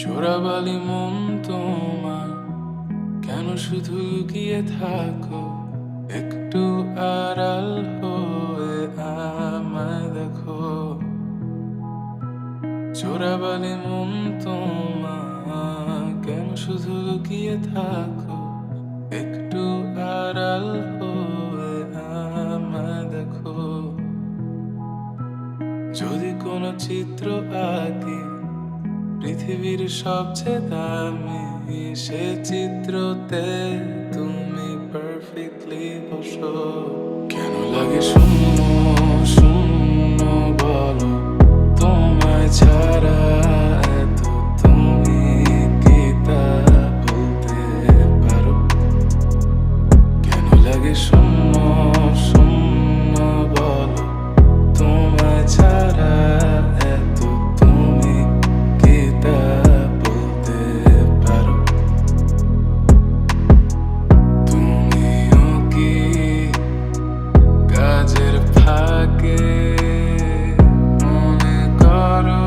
চোরাবালি মন তোমার, কেন শুধু লুকিয়ে থাকো? একটু আড়াল হয়ে আমায় দেখো। চোরাবালি মন তোমার, কেন শুধু লুকিয়ে থাকো? একটু আড়াল হয়ে আমায় দেখো। যদি কোনো চিত্র আঁকি পৃথিবীর সবচেয়ে দামি, সে চিত্রতে তুমি পারফেক্টলি বসো। কেন লাগে শূন্য শূন্য বলো, তোমায় ছাড়া এত তুমি কি তা বলতে পারো? কেন লাগে শূন্য শূন্য বলো, তোমায় ছাড়া এত তুমি কি তা বলতে পারো? তুমিও কি কাজের ফাঁকে মনে করো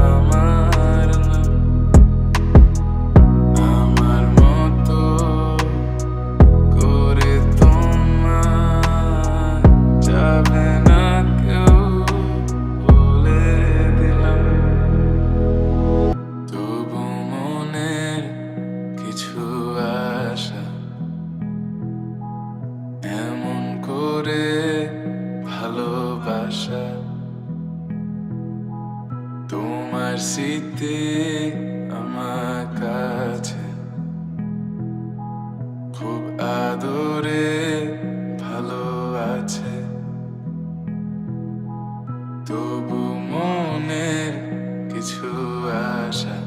আমার নাম? আমার মতো করে তোমার যাবে না কেউ, বলে দিলাম। তবু মনের কিছু আশা এমন করে ভালোবাসা, তোমার স্মৃতি আমার কাছে খুব আদরে ভালো আছে। তবু মনের কিছু আশা